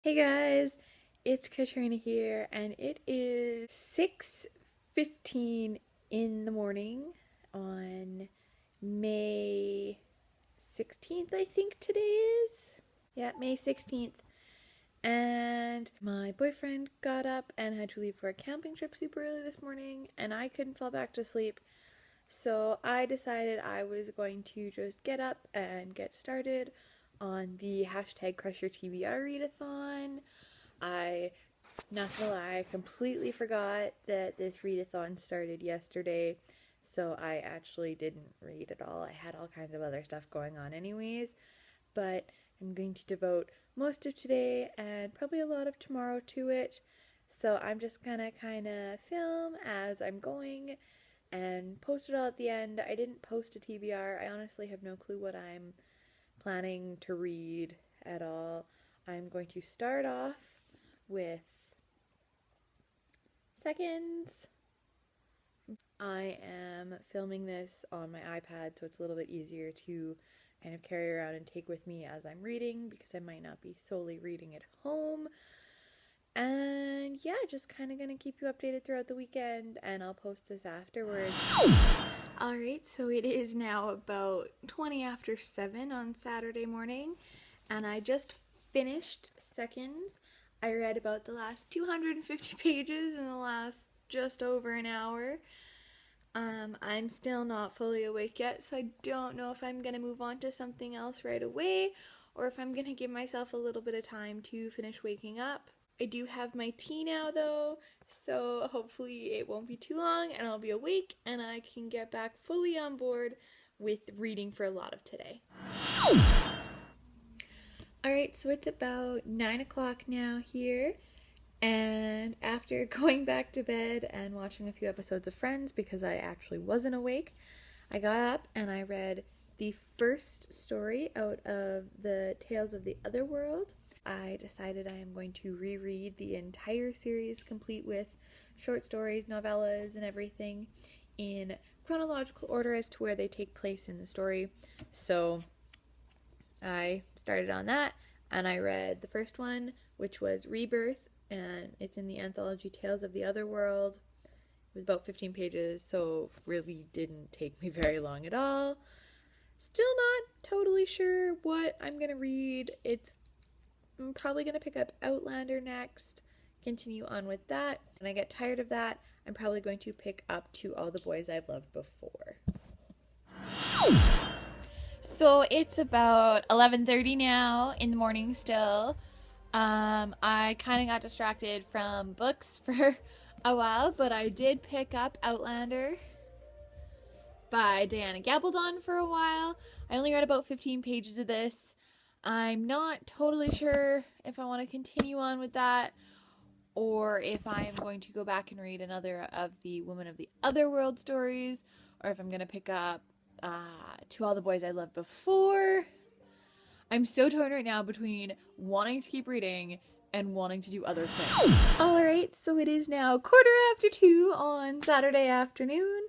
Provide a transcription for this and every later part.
Hey guys, it's Katrina here, and it is 6:15 in the morning on May 16th, I think today is. Yeah, May 16th. And my boyfriend got up and had to leave for a camping trip super early this morning, and I couldn't fall back to sleep. So I decided I was going to just get up and get started on the hashtag Crush Your TBR readathon. I, not gonna lie, I completely forgot that this readathon started yesterday, so I actually didn't read at all. I had all kinds of other stuff going on anyways, but I'm going to devote most of today and probably a lot of tomorrow to it. So I'm just gonna kind of film as I'm going and post it all at the end. I didn't post a TBR. I honestly have no clue what I'm planning to read at all. I'm going to start off with seconds. I am filming this on my iPad, so it's a little bit easier to kind of carry around and take with me as I'm reading because I might not be solely reading at home. And yeah, just kind of gonna keep you updated throughout the weekend, and I'll post this afterwards. Alright, so it is now about 20 after 7 on Saturday morning, and I just finished seconds. I read about the last 250 pages in the last just over an hour. I'm still not fully awake yet, so I don't know if I'm going to move on to something else right away or if I'm going to give myself a little bit of time to finish waking up. I do have my tea now though, so hopefully it won't be too long and I'll be awake and I can get back fully on board with reading for a lot of today. Alright, so it's about 9 o'clock now here, and after going back to bed and watching a few episodes of Friends because I actually wasn't awake, I got up and I read the first story out of the Tales of the Otherworld. I decided I am going to reread the entire series complete with short stories, novellas, and everything in chronological order as to where they take place in the story. So I started on that and I read the first one, which was Rebirth, and it's in the anthology Tales of the Otherworld. It was about 15 pages, so really didn't take me very long at all. Still not totally sure what I'm gonna read. I'm probably gonna pick up Outlander next, continue on with that. When I get tired of that, I'm probably going to pick up To All the Boys I've Loved Before. So it's about 11:30 now in the morning still. I kind of got distracted from books for a while, but I did pick up Outlander by Diana Gabaldon for a while. I only read about 15 pages of this. I'm not totally sure if I want to continue on with that or if I am going to go back and read another of the Women of the Otherworld stories, or if I'm going to pick up To All the Boys I Loved Before. I'm so torn right now between wanting to keep reading and wanting to do other things. Alright, so it is now 2:15 on Saturday afternoon.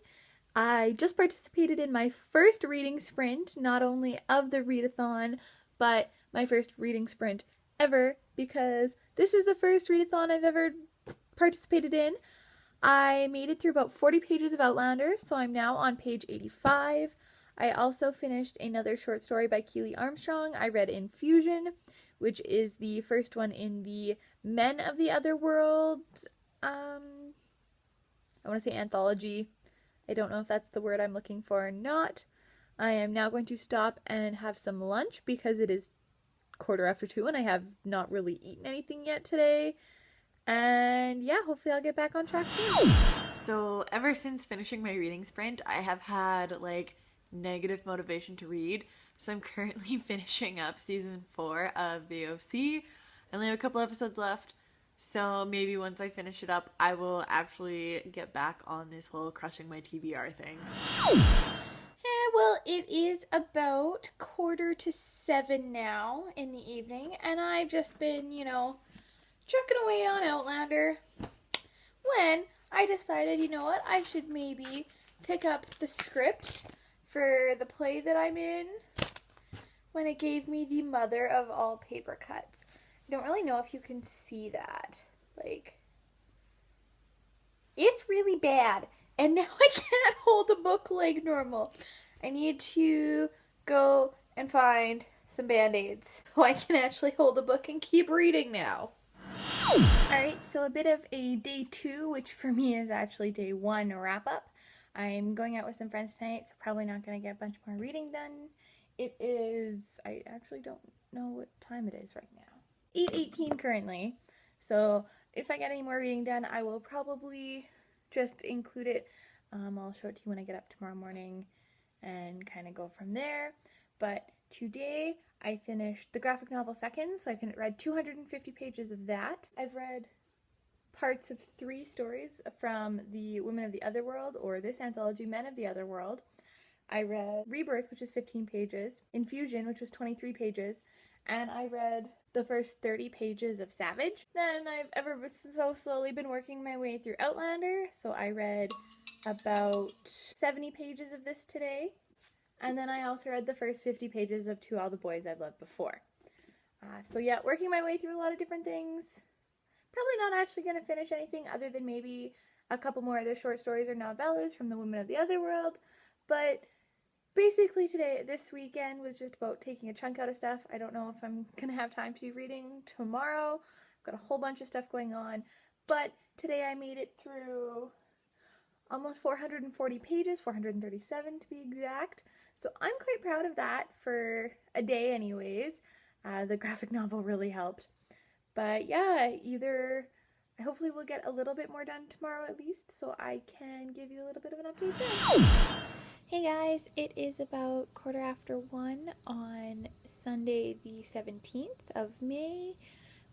I just participated in my first reading sprint, not only of the readathon, but my first reading sprint ever, because this is the first readathon I've ever participated in. I made it through about 40 pages of Outlander, so I'm now on page 85. I also finished another short story by Keely Armstrong. I read Infusion, which is the first one in the Men of the Otherworld, I want to say anthology. I don't know if that's the word I'm looking for or not. I am now going to stop and have some lunch because it is 2:15 and I have not really eaten anything yet today. And yeah, hopefully I'll get back on track soon. So ever since finishing my reading sprint, I have had like negative motivation to read. So I'm currently finishing up season 4 of The OC. I only have a couple episodes left. So maybe once I finish it up, I will actually get back on this whole crushing my TBR thing. Well, it is about 6:45 now in the evening, and I've just been, trucking away on Outlander when I decided, you know what, I should maybe pick up the script for the play that I'm in when it gave me the Mother of All Paper Cuts. I don't really know if you can see that. Like, it's really bad. And now I can't hold a book like normal. I need to go and find some band-aids so I can actually hold a book and keep reading now. Alright, so a bit of a day 2, which for me is actually day 1 wrap up. I'm going out with some friends tonight, so probably not going to get a bunch more reading done. It is, I actually don't know what time it is right now. 8:18 currently, so if I get any more reading done, I will probably just include it. I'll show it to you when I get up tomorrow morning and kind of go from there. But today I finished the graphic novel Seconds, so I read 250 pages of that. I've read parts of 3 stories from the Women of the Otherworld, or this anthology, Men of the Otherworld. I read Rebirth, which is 15 pages, Infusion, which was 23 pages, and I read the first 30 pages of Savage. Then I've ever so slowly been working my way through Outlander, so I read about 70 pages of this today. And then I also read the first 50 pages of To All the Boys I've Loved Before. So yeah, working my way through a lot of different things. Probably not actually going to finish anything other than maybe a couple more other short stories or novellas from the Women of the Otherworld. But basically this weekend was just about taking a chunk out of stuff. I don't know if I'm going to have time to do reading tomorrow. I've got a whole bunch of stuff going on. But today I made it through almost 440 pages, 437 to be exact. So I'm quite proud of that for a day anyways. The graphic novel really helped. But yeah, hopefully we'll get a little bit more done tomorrow at least, so I can give you a little bit of an update then. Hey guys, it is about 1:15 on Sunday the 17th of May.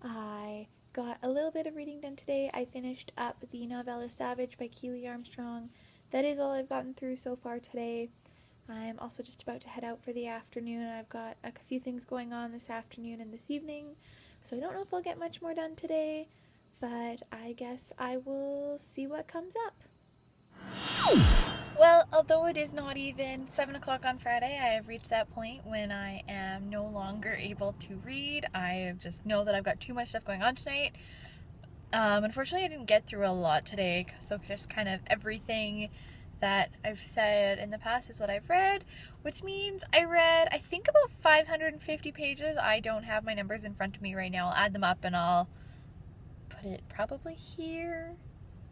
I got a little bit of reading done today. I finished up the novella Savage by Keely Armstrong. That is all I've gotten through so far today. I'm also just about to head out for the afternoon. I've got a few things going on this afternoon and this evening, so I don't know if I'll get much more done today, but I guess I will see what comes up. Well, although it is not even 7 o'clock on Friday, I have reached that point when I am no longer able to read. I just know that I've got too much stuff going on tonight. Unfortunately, I didn't get through a lot today, so just kind of everything that I've said in the past is what I've read, which means I read, I think, about 550 pages. I don't have my numbers in front of me right now. I'll add them up and I'll put it probably here.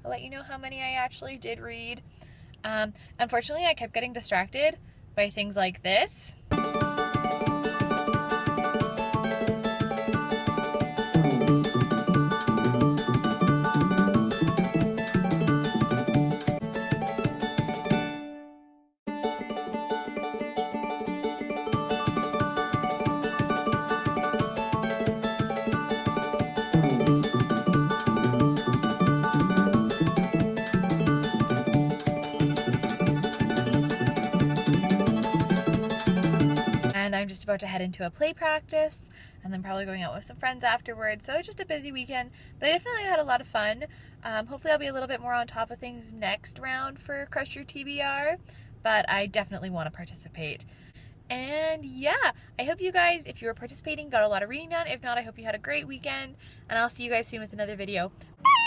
I'll let you know how many I actually did read. Unfortunately, I kept getting distracted by things like this. And I'm just about to head into a play practice and then probably going out with some friends afterwards. So it's just a busy weekend, but I definitely had a lot of fun. Hopefully I'll be a little bit more on top of things next round for Crush Your TBR, but I definitely want to participate. And yeah, I hope you guys, if you were participating, got a lot of reading done. If not, I hope you had a great weekend, and I'll see you guys soon with another video. Bye!